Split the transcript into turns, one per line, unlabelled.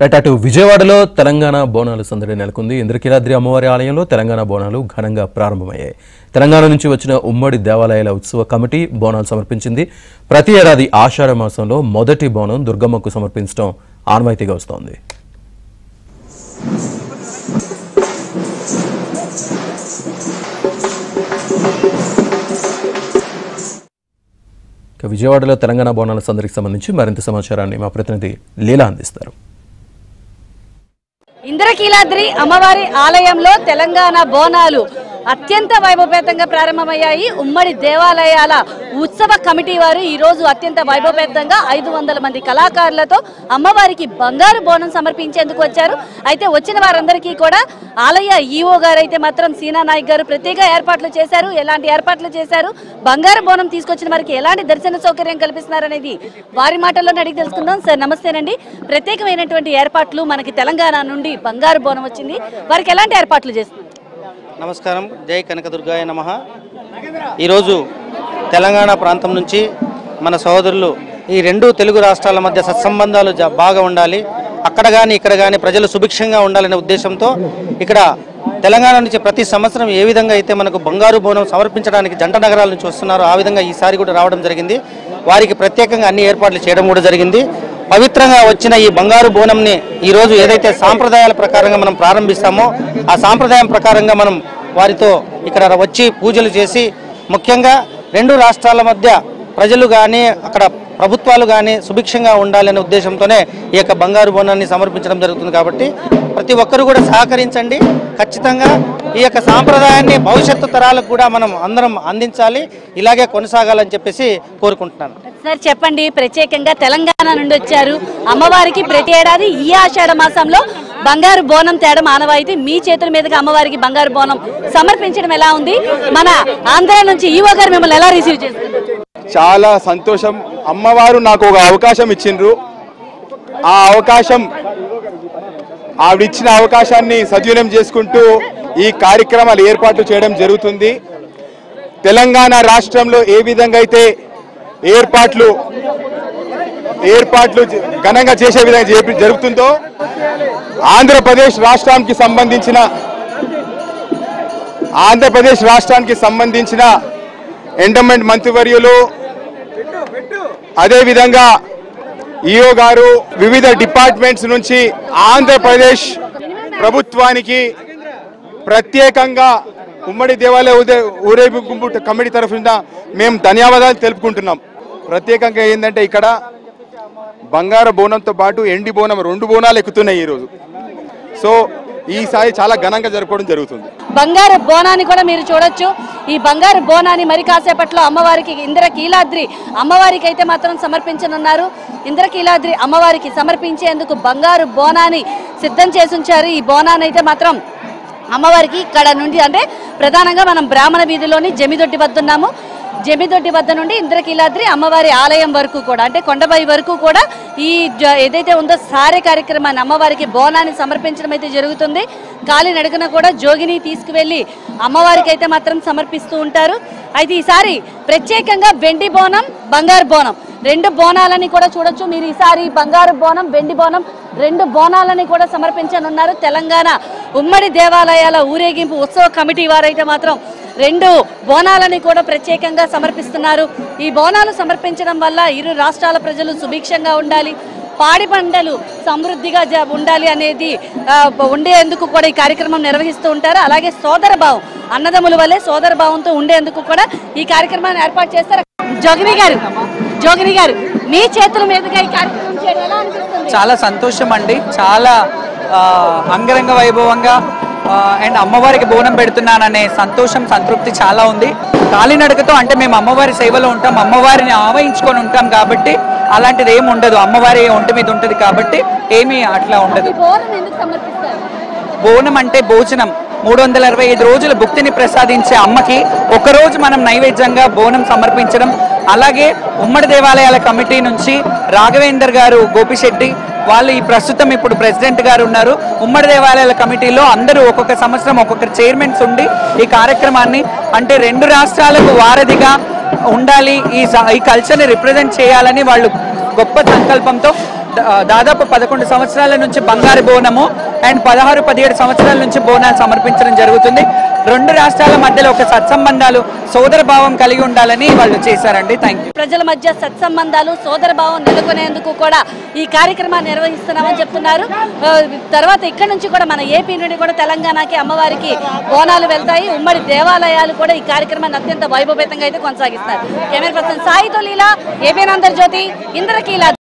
Right, అటు విజయవాడలో తెలంగాణ బోనాలు సందడి నెలకొంది. ఇంద్రకీలాద్రి అమ్మవారి ఆలయంలో తెలంగాణ బోనాలు ఘనంగా ప్రారంభమయ్యాయి. తెలంగాణ నుంచి వచ్చిన ఉమ్మడి దేవాలయాల ఉత్సవ కమిటీ బోనాలు సమర్పించింది. ప్రతి ఏడాది ఆషాఢ మాసంలో మొదటి బోనం దుర్గమ్మకు సమర్పించడం ఆనవాయితీగా వస్తోంది. విజయవాడలో తెలంగాణ బోనాల సందడికి సంబంధించి మరింత సమాచారాన్ని మా ప్రతినిధి లీలా అందిస్తారు.
ఇంద్రకీలాద్రి అమ్మవారి ఆలయంలో తెలంగాణ బోనాలు అత్యంత వైభవపేతంగా ప్రారంభమయ్యాయి. ఉమ్మడి దేవాలయాల ఉత్సవ కమిటీ వారు ఈ రోజు అత్యంత వైభవపేతంగా 500 మంది కళాకారులతో అమ్మవారికి బంగారు బోనం సమర్పించేందుకు వచ్చారు. అయితే వచ్చిన వారందరికీ కూడా ఆలయ ఈఓ గారు అయితే మాత్రం సీనా నాయక్ గారు ప్రత్యేక ఏర్పాట్లు చేశారు. ఎలాంటి ఏర్పాట్లు చేశారు, బంగారు బోనం తీసుకొచ్చిన వారికి ఎలాంటి దర్శన సౌకర్యం కల్పిస్తున్నారనేది వారి మాటల్లోనే అడిగి తెలుసుకుందాం. సార్ నమస్తేనండి. ప్రత్యేకమైనటువంటి ఏర్పాట్లు మనకి తెలంగాణ నుండి బంగారు బోనం వచ్చింది, వారికి ఎలాంటి ఏర్పాట్లు చేస్తున్నారు?
నమస్కారం, జై కనకదుర్గాయ నమః. ఈరోజు తెలంగాణ ప్రాంతం నుంచి మన సోదరులు ఈ రెండు తెలుగు రాష్ట్రాల మధ్య సత్సంబంధాలు బాగా ఉండాలి, అక్కడ కానీ ఇక్కడ కానీ ప్రజలు సుభిక్షంగా ఉండాలనే ఉద్దేశంతో ఇక్కడ తెలంగాణ నుంచి ప్రతి సంవత్సరం ఏ విధంగా అయితే మనకు బంగారు బోనం సమర్పించడానికి జంట నగరాల నుంచి వస్తున్నారో ఆ విధంగా ఈసారి కూడా రావడం జరిగింది. వారికి ప్రత్యేకంగా అన్ని ఏర్పాట్లు చేయడం కూడా జరిగింది. పవిత్రంగా వచ్చిన ఈ బంగారు బోనంని ఈరోజు ఏదైతే సాంప్రదాయాల ప్రకారంగా మనం ప్రారంభిస్తామో ఆ సాంప్రదాయం ప్రకారంగా మనం వారితో ఇక్కడ వచ్చి పూజలు చేసి ముఖ్యంగా రెండు రాష్ట్రాల మధ్య ప్రజలు కానీ అక్కడ ప్రభుత్వాలు కానీ సుభిక్షంగా ఉండాలనే ఉద్దేశంతోనే ఈ యొక్క బంగారు బోనాన్ని సమర్పించడం జరుగుతుంది. కాబట్టి ప్రతి ఒక్కరు కూడా సహకరించండి. ఖచ్చితంగా ఈ యొక్క సాంప్రదాయాన్ని భవిష్యత్తు తరాలకు కూడా మనం అందరం అందించాలి, ఇలాగే కొనసాగాలని చెప్పేసి కోరుకుంటున్నాను.
సార్ చెప్పండి, ప్రత్యేకంగా తెలంగాణ నుండి వచ్చారు, అమ్మవారికి ప్రతి ఏడాది ఈ ఆషాఢ మాసంలో బంగారు బోనం తేడం ఆనవాయితీ, మీ చేతుల మీదుగా అమ్మవారికి బంగారు బోనం సమర్పించడం ఎలా ఉంది? మన ఆంధ్ర నుంచి ఈవో గారు మిమ్మల్ని ఎలా రిసీవ్ చేస్తారు?
చాలా సంతోషం. అమ్మవారు నాకు ఒక అవకాశం ఇచ్చిండ్రు. ఆ అవకాశం ఆవిడిచ్చిన అవకాశాన్ని సద్వినియోగం చేసుకుంటూ ఈ కార్యక్రమాలు ఏర్పాటు చేయడం జరుగుతుంది. తెలంగాణ రాష్ట్రంలో ఏ విధంగా అయితే ఏర్పాట్లు ఘనంగా చేసే విధంగా జరుగుతుందో ఆంధ్రప్రదేశ్ రాష్ట్రానికి సంబంధించిన ఎండోమెంట్ మంత్రివర్యులు అదేవిధంగా ఈఓ గారు వివిధ డిపార్ట్మెంట్స్ నుంచి ఆంధ్రప్రదేశ్ ప్రభుత్వానికి ప్రత్యేకంగా ఉమ్మడి దేవాలయ ఊరేగింపు కమిటీ తరఫున మేము ధన్యవాదాలు తెలుపుకుంటున్నాం. ప్రత్యేకంగా ఏంటంటే ఇక్కడ బంగారు బోనంతో పాటు ఎండి బోనం 2 బోనాలు ఎక్కుతున్నాయి ఈరోజు. సో ఈసారి చాలా ఘనంగా జరుపుకోవడం జరుగుతుంది.
బంగారు బోనాన్ని కూడా మీరు చూడొచ్చు. ఈ బంగారు బోనాన్ని మరి కాసేపట్లో అమ్మవారికి ఇంద్రకీలాద్రి అమ్మవారికి అయితే మాత్రం సమర్పించనున్నారు. ఇంద్రకీలాద్రి అమ్మవారికి సమర్పించేందుకు బంగారు బోనాన్ని సిద్ధం చేసి ఉంచారు. ఈ బోనాన్ని అయితే మాత్రం అమ్మవారికి ఇక్కడ నుండి అంటే ప్రధానంగా మనం బ్రాహ్మణ వీధిలోని జమిదొడ్డి వద్ద ఉన్నాము. జమిదొడ్డి వద్ద నుండి ఇంద్రకీలాద్రి అమ్మవారి ఆలయం వరకు కూడా అంటే కొండపై వరకు కూడా ఈ ఏదైతే ఉందో సారే కార్యక్రమాన్ని అమ్మవారికి బోనాన్ని సమర్పించడం అయితే జరుగుతుంది. కాలినడకన కూడా జోగిని తీసుకువెళ్ళి అమ్మవారికి అయితే మాత్రం సమర్పిస్తూ ఉంటారు. అయితే ఈసారి ప్రత్యేకంగా వెండి బోనం, బంగారు బోనం 2 బోనాలని కూడా చూడొచ్చు మీరు. ఈసారి బంగారు బోనం, వెండి బోనం 2 బోనాలని కూడా సమర్పించనున్నారు. తెలంగాణ ఉమ్మడి దేవాలయాల ఊరేగింపు ఉత్సవ కమిటీ వారైతే మాత్రం 2 బోనాలని కూడా ప్రత్యేకంగా సమర్పిస్తున్నారు. ఈ బోనాలు సమర్పించడం వల్ల ఇరు రాష్ట్రాల ప్రజలు సుభిక్షంగా ఉండాలి, పాడి పంటలు సమృద్ధిగా ఉండాలి అనేది ఉండేందుకు కూడా ఈ కార్యక్రమం నిర్వహిస్తూ ఉంటారు. అలాగే సోదర భావం, అన్నదమ్ముల వల్లే సోదర భావంతో ఉండేందుకు కూడా ఈ కార్యక్రమాన్ని ఏర్పాటు చేస్తారు. జోగిని గారు మీ చేతుల మీదుగా ఈ కార్యక్రమం చేయడం ఎలా అనిపిస్తుంది?
చాలా సంతోషం అండి. చాలా అంగరంగ వైభవంగా అండ్ అమ్మవారికి బోనం పెడుతున్నాననే సంతోషం, సంతృప్తి చాలా ఉంది. కాలినడకతో అంటే మేము అమ్మవారి సేవలో ఉంటాం, అమ్మవారిని ఆవహించుకొని ఉంటాం కాబట్టి అలాంటిది ఏమి ఉండదు. అమ్మవారి ఒంటి మీద ఉంటుంది కాబట్టి ఏమీ అట్లా ఉండదు. బోనం అంటే భోజనం. 365 రోజులు భుక్తిని ప్రసాదించే అమ్మకి ఒకరోజు మనం నైవేద్యంగా బోనం సమర్పించడం. అలాగే ఉమ్మడి దేవాలయాల కమిటీ నుంచి రాఘవేందర్ గారు, గోపిశెట్టి వాళ్ళు ఈ ప్రస్తుతం ఇప్పుడు ప్రెసిడెంట్ గారు ఉన్నారు. ఉమ్మడి దేవాలయాల కమిటీలో అందరూ ఒక్కొక్క సంవత్సరం ఒక్కొక్క చైర్మన్స్ ఉండి ఈ కార్యక్రమాన్ని అంటే 2 రాష్ట్రాలకు వారధిగా ఉండాలి, ఈ కల్చర్ని రిప్రజెంట్ చేయాలని వాళ్ళు గొప్ప సంకల్పంతో దాదాపు 11 సంవత్సరాల నుంచి బంగారు బోనము అండ్ 16-17 సంవత్సరాల నుంచి బోనాలు సమర్పించడం జరుగుతుంది. రెండు రాష్ట్రాల మధ్యలో ఒక సత్సంబంధాలు సోదర భావం కలిగి ఉండాలని వాళ్ళు చేశారండి. Thank you.
ప్రజల మధ్య సత్సంబంధాలు సోదర భావం నెలకొనేందుకు కూడా ఈ కార్యక్రమాన్ని నిర్వహిస్తున్నామని చెప్తున్నారు. తర్వాత ఇక్కడ నుంచి కూడా మన ఏపీ నుండి కూడా తెలంగాణకి అమ్మవారికి బోనాలు వెళ్తాయి. ఉమ్మడి దేవాలయాలు కూడా ఈ కార్యక్రమాన్ని అత్యంత వైభవేతంగా అయితే కొనసాగిస్తారు. కెమెరా పర్సన్ సాయితో లీలా, ఏపీ ఆంధ్రజ్యోతి, ఇంద్రకీలాద్రి.